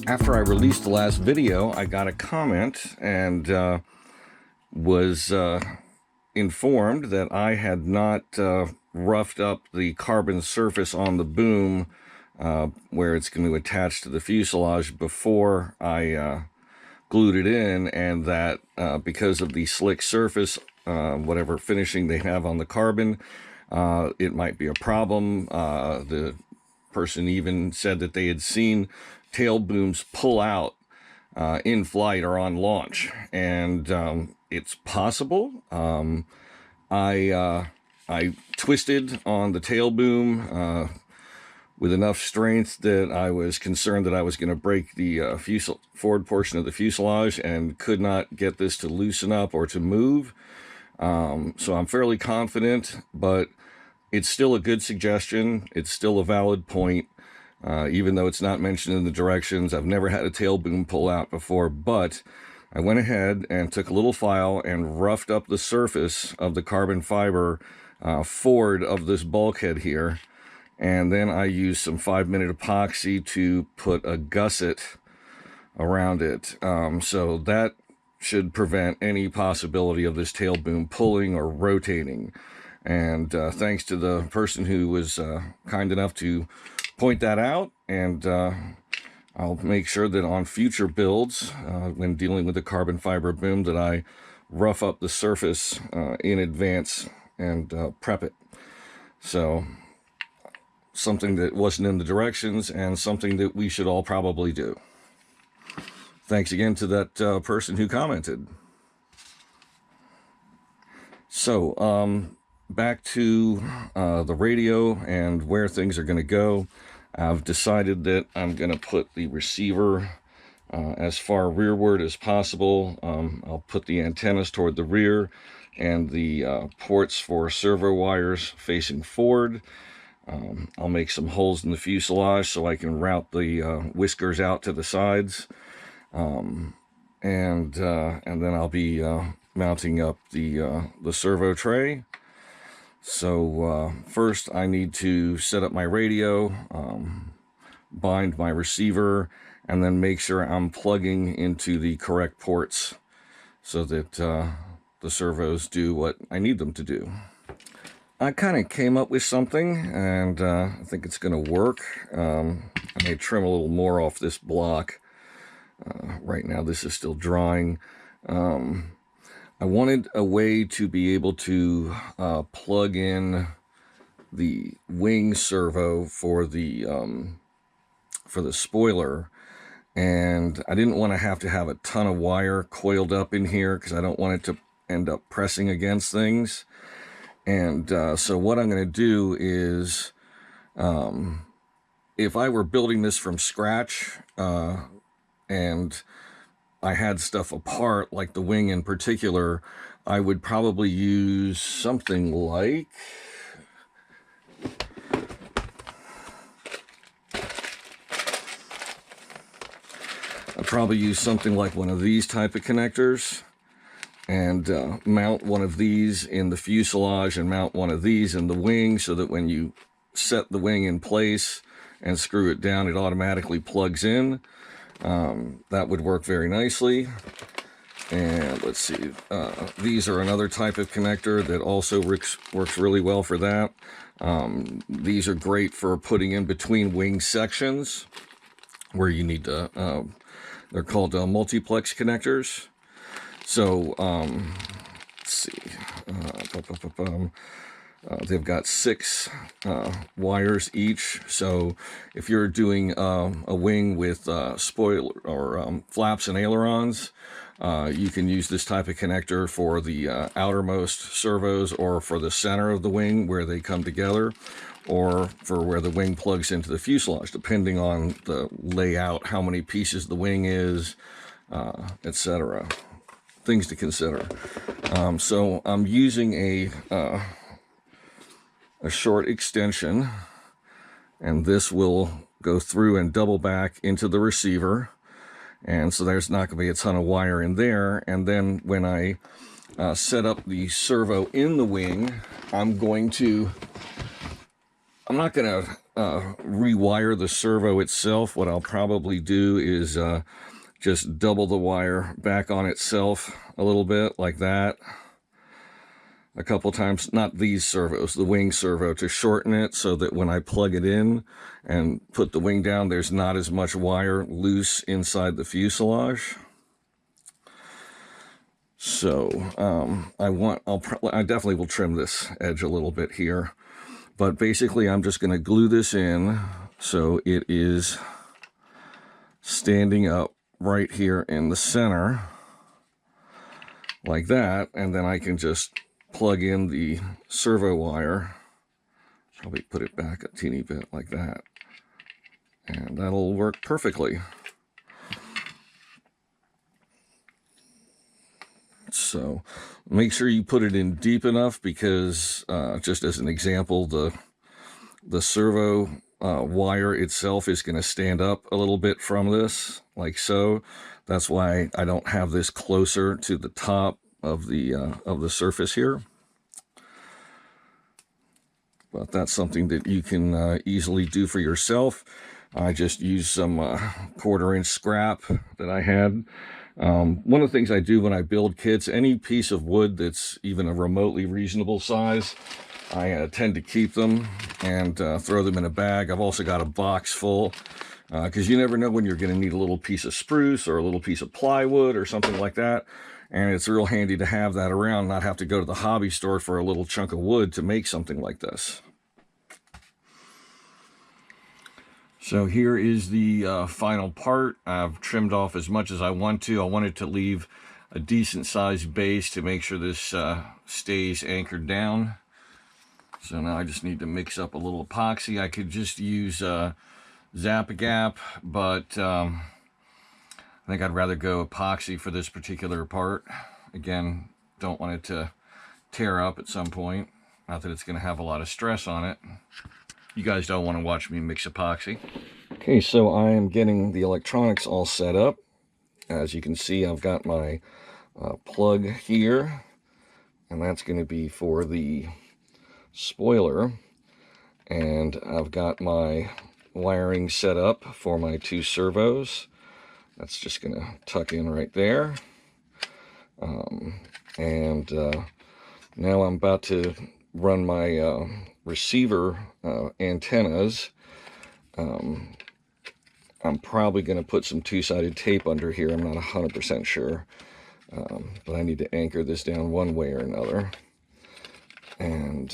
After I released the last video, I got a comment and was informed that I had not roughed up the carbon surface on the boom where it's going to attach to the fuselage before I glued it in, and that because of the slick surface, whatever finishing they have on the carbon, it might be a problem. The person even said that they had seen tail booms pull out in flight or on launch, and it's possible. I twisted on the tail boom with enough strength that I was concerned that I was going to break the forward portion of the fuselage, and could not get this to loosen up or to move. So I'm fairly confident, but it's still a good suggestion. It's still a valid point. Even though it's not mentioned in the directions. I've never had a tail boom pull out before, but I went ahead and took a little file and roughed up the surface of the carbon fiber forward of this bulkhead here, and then I used some 5-minute epoxy to put a gusset around it. So that should prevent any possibility of this tail boom pulling or rotating. And thanks to the person who was kind enough to point that out, and I'll make sure that on future builds, when dealing with the carbon fiber boom, that I rough up the surface in advance and prep it. So something that wasn't in the directions, and something that we should all probably do. Thanks again to that person who commented. So back to the radio and where things are going to go. I've decided that I'm going to put the receiver as far rearward as possible. I'll put the antennas toward the rear, and the ports for servo wires facing forward. I'll make some holes in the fuselage so I can route the whiskers out to the sides. And then I'll be mounting up the servo tray. So first I need to set up my radio, bind my receiver, and then make sure I'm plugging into the correct ports so that the servos do what I need them to do. I kind of came up with something, and I think it's going to work. I may trim a little more off this block. Right now this is still drying. I wanted a way to be able to plug in the wing servo for the spoiler, and I didn't want to have a ton of wire coiled up in here because I don't want it to end up pressing against things. And so what I'm going to do is, if I were building this from scratch and I had stuff apart, like the wing in particular, I would probably use something like one of these type of connectors, and mount one of these in the fuselage and mount one of these in the wing, so that when you set the wing in place and screw it down, it automatically plugs in. That would work very nicely. And let's see, these are another type of connector that also works really well for that. These are great for putting in between wing sections where you need to, they're called multiplex connectors. So let's see, they've got 6 wires each. So if you're doing a wing with spoiler or flaps and ailerons, you can use this type of connector for the outermost servos, or for the center of the wing where they come together, or for where the wing plugs into the fuselage, depending on the layout, how many pieces the wing is, etc. Things to consider. So I'm using a short extension, and this will go through and double back into the receiver, and so there's not going to be a ton of wire in there. And then when I set up the servo in the wing, I'm not going to rewire the servo itself, what I'll probably do is just double the wire back on itself a little bit like that. A couple times, not these servos, the wing servo, to shorten it so that when I plug it in and put the wing down, there's not as much wire loose inside the fuselage. So I definitely will trim this edge a little bit here, but basically I'm just going to glue this in so it is standing up right here in the center like that, and then I can just plug in the servo wire, probably put it back a teeny bit like that, and that'll work perfectly. So make sure you put it in deep enough, because just as an example, the servo wire itself is going to stand up a little bit from this, like so. That's why I don't have this closer to the top of the surface here. But that's something that you can easily do for yourself. I just used some 1/4-inch scrap that I had. One of the things I do when I build kits, any piece of wood that's even a remotely reasonable size, I tend to keep them and throw them in a bag. I've also got a box full, because you never know when you're going to need a little piece of spruce or a little piece of plywood or something like that. And it's real handy to have that around, not have to go to the hobby store for a little chunk of wood to make something like this. So here is the final part. I've trimmed off as much as I want to. I wanted to leave a decent sized base to make sure this stays anchored down. So now I just need to mix up a little epoxy. I could just use Zap-A-Gap, but I think I'd rather go epoxy for this particular part. Again, don't want it to tear up at some point. Not that it's going to have a lot of stress on it. You guys don't want to watch me mix epoxy. Okay, so I am getting the electronics all set up. As you can see, I've got my plug here, and that's going to be for the spoiler. And I've got my wiring set up for my 2 servos. That's just going to tuck in right there. Now I'm about to run my receiver antennas. I'm probably going to put some 2-sided tape under here. I'm not 100% sure. But I need to anchor this down one way or another. And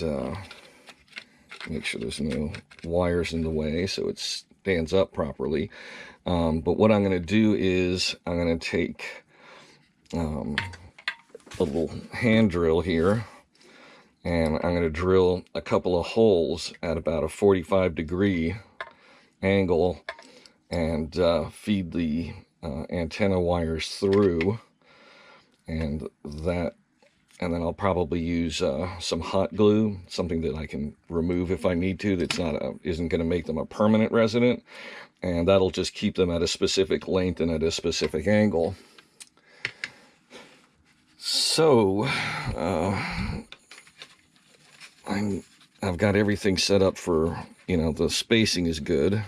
make sure there's no wires in the way so it stands up properly. But what I'm going to do is I'm going to take a little hand drill here, and I'm going to drill a couple of holes at about a 45-degree angle and feed the antenna wires through, and then I'll probably use some hot glue, something that I can remove if I need to, that's isn't going to make them a permanent resident, and that'll just keep them at a specific length and at a specific angle. So I've got everything set up for, the spacing is good. I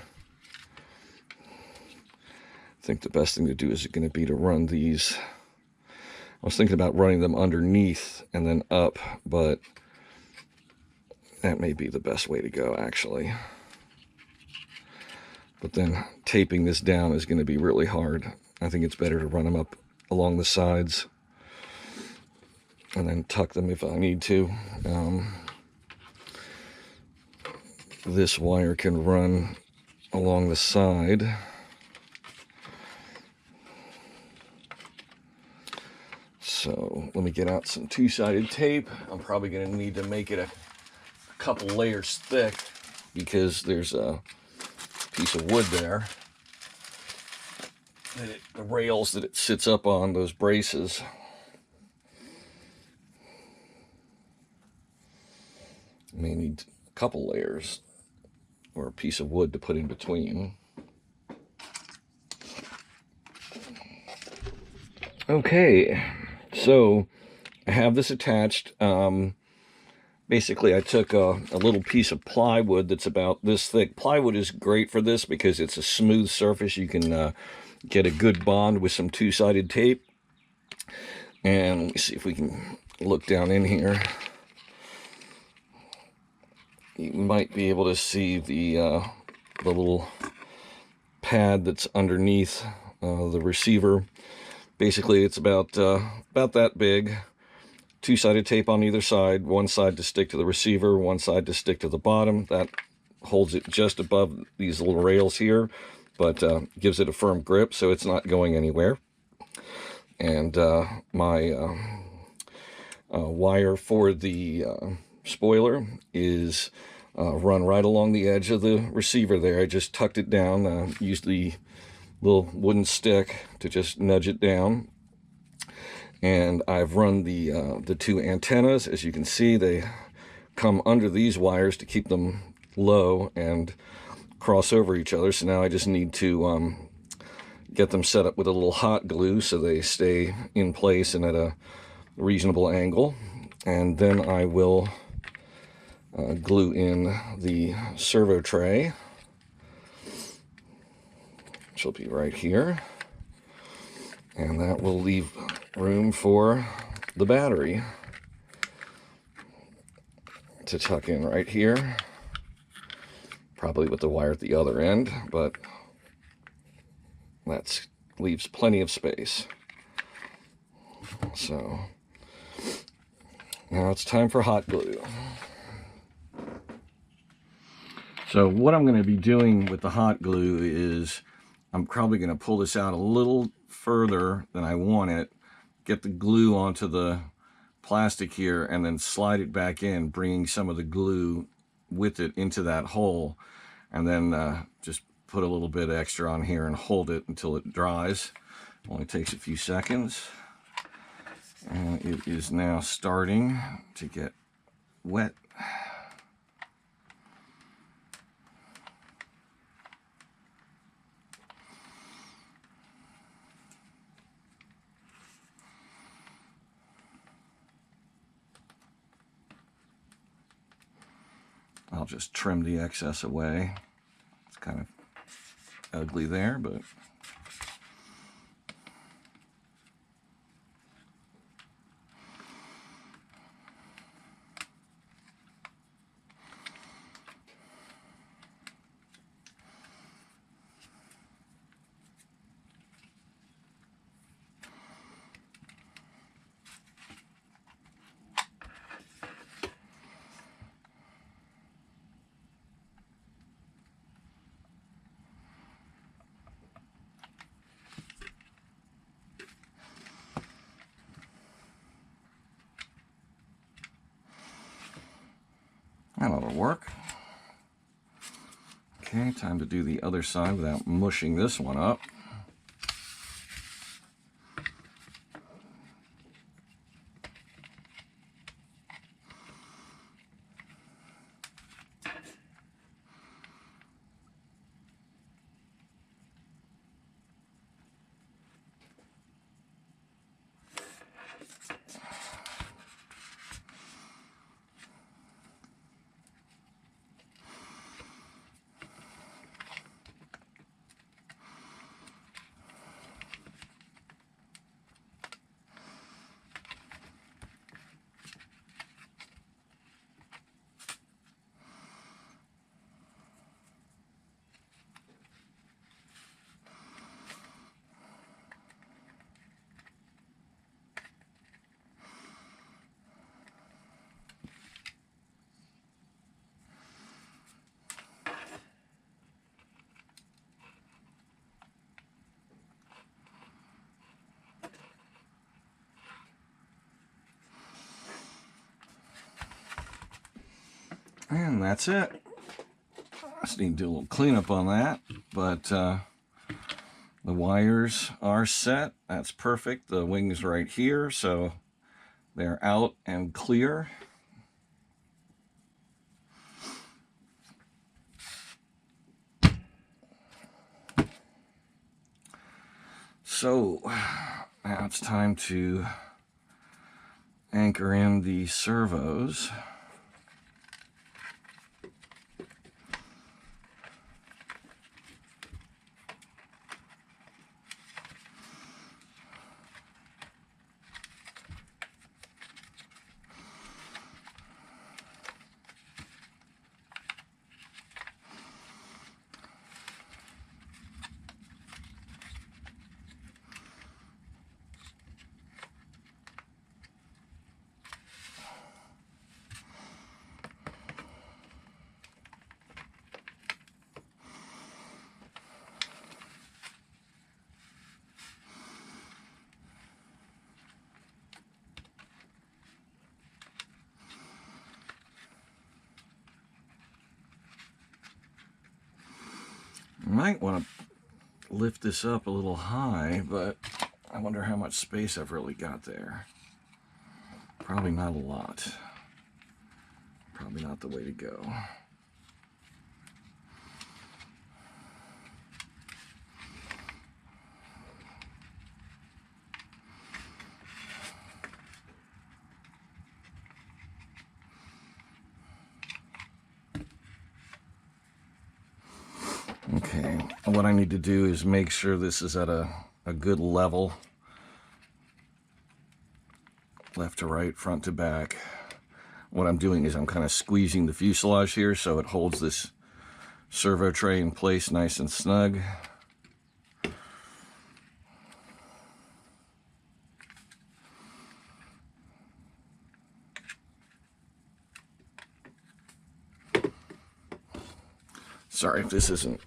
think the best thing to do is going to be to run these. I was thinking about running them underneath and then up, but that may be the best way to go, actually. But then taping this down is going to be really hard. I think it's better to run them up along the sides and then tuck them if I need to. This wire can run along the side. So let me get out some 2-sided tape. I'm probably going to need to make it a couple layers thick, because there's a piece of wood there, the rails that it sits up on, those braces. I may need a couple layers or a piece of wood to put in between. Okay, so I have this attached. Basically, I took a little piece of plywood that's about this thick. Plywood is great for this because it's a smooth surface. You can get a good bond with some two-sided tape. And let me see if we can look down in here. You might be able to see the little pad that's underneath the receiver. Basically, it's about that big. Two-sided tape on either side, one side to stick to the receiver, one side to stick to the bottom. That holds it just above these little rails here, but gives it a firm grip so it's not going anywhere. And my wire for the spoiler is run right along the edge of the receiver there. I just tucked it down, used the little wooden stick to just nudge it down. And I've run the two antennas. As you can see, they come under these wires to keep them low and cross over each other. So now I just need to get them set up with a little hot glue so they stay in place and at a reasonable angle. And then I will glue in the servo tray, which will be right here. And that will leave room for the battery to tuck in right here. Probably with the wire at the other end, but that leaves plenty of space. So now it's time for hot glue. So what I'm going to be doing with the hot glue is I'm probably going to pull this out a little further than I want it, get the glue onto the plastic here, and then slide it back in, bringing some of the glue with it into that hole, and then just put a little bit extra on here and hold it until it dries. Only takes a few seconds. And it is now starting to get wet. I'll just trim the excess away. It's kind of ugly there, but that ought to work. Okay, time to do the other side without mushing this one up. And that's it. Just need to do a little cleanup on that, but the wires are set. That's perfect. The wing's right here, so they're out and clear. So now it's time to anchor in the servos. Might want to lift this up a little high, but I wonder how much space I've really got there. Probably not a lot. Probably not the way to go. Okay, what I need to do is make sure this is at a good level. Left to right, front to back. What I'm doing is I'm kind of squeezing the fuselage here so it holds this servo tray in place nice and snug. Sorry if this isn't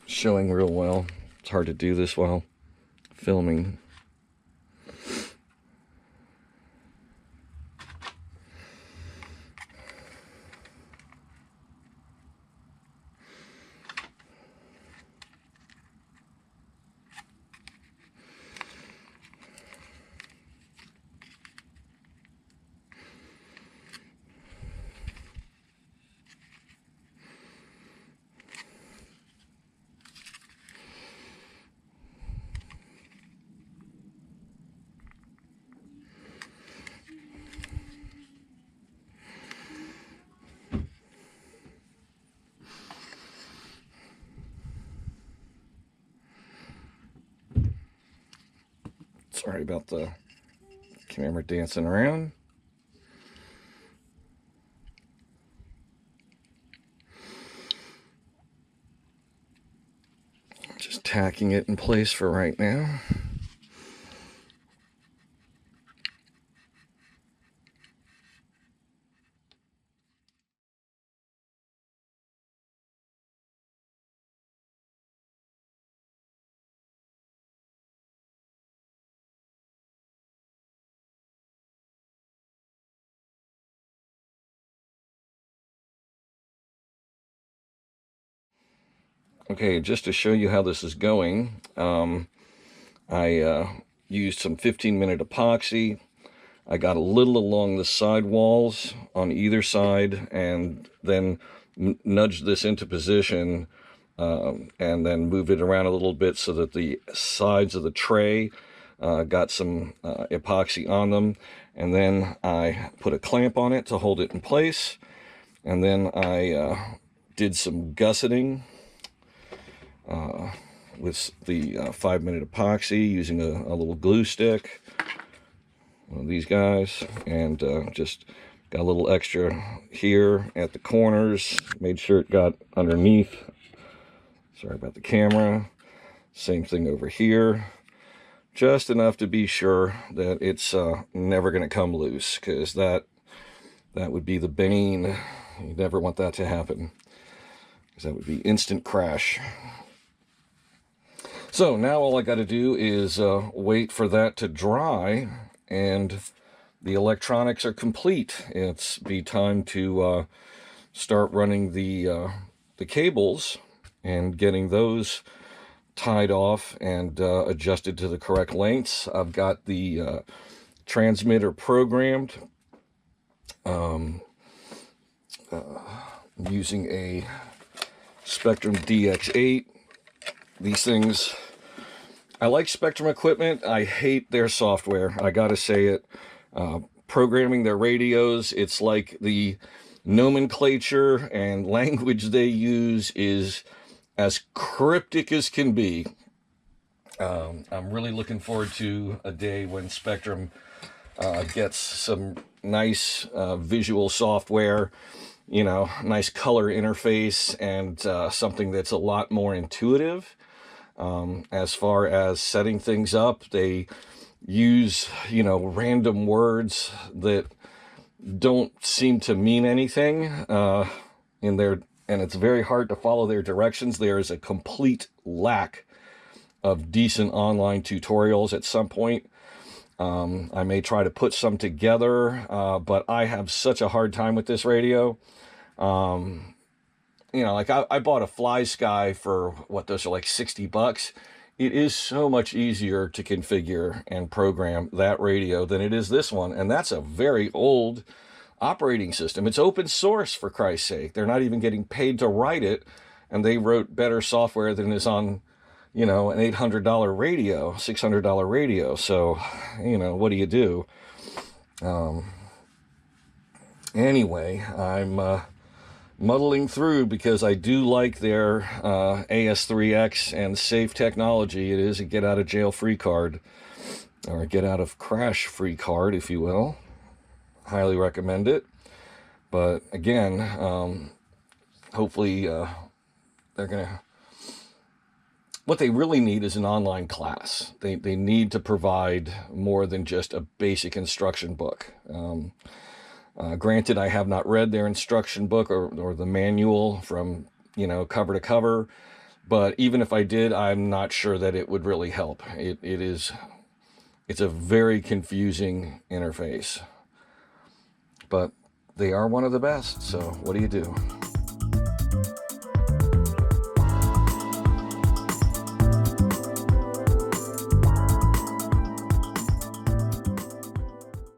showing real well. It's hard to do this while filming. Sorry about the camera dancing around. Just tacking it in place for right now. Okay, just to show you how this is going, I used some 15-minute epoxy. I got a little along the side walls on either side and then nudged this into position and then moved it around a little bit so that the sides of the tray got some epoxy on them. And then I put a clamp on it to hold it in place. And then I did some gusseting with the 5-minute epoxy using a little glue stick, one of these guys, and just got a little extra here at the corners, made sure it got underneath. Sorry about the camera. Same thing over here, just enough to be sure that it's never going to come loose, because that would be the bane. You never want that to happen, because that would be instant crash. So now all I got to do is wait for that to dry, and the electronics are complete. It's be time to start running the cables and getting those tied off and adjusted to the correct lengths. I've got the transmitter programmed using a Spectrum DX8. These things, I like Spectrum equipment. I hate their software. I gotta say it. Programming their radios, it's like the nomenclature and language they use is as cryptic as can be. I'm really looking forward to a day when Spectrum gets some nice visual software, you know, nice color interface, and something that's a lot more intuitive. As far as setting things up, they use, you know, random words that don't seem to mean anything in their, and it's very hard to follow their directions. There is a complete lack of decent online tutorials at some point. I may try to put some together, but I have such a hard time with this radio. you know, like I bought a Fly Sky for what, those are like 60 bucks. It is so much easier to configure and program that radio than it is this one. And that's a very old operating system. It's open source, for Christ's sake. They're not even getting paid to write it. And they wrote better software than is on, you know, an $800 radio, $600 radio. So, you know, what do you do? Anyway, I'm muddling through because I do like their AS3X and safe technology. It is a get out of jail free card, or a get out of crash free card, if you will. Highly recommend it. But again, hopefully they're gonna, what they really need is an online class. They need to provide more than just a basic instruction book. Granted, I have not read their instruction book or the manual from, you know, cover to cover, but even if I did, I'm not sure that it would really help. It's a very confusing interface, but they are one of the best. So what do you do?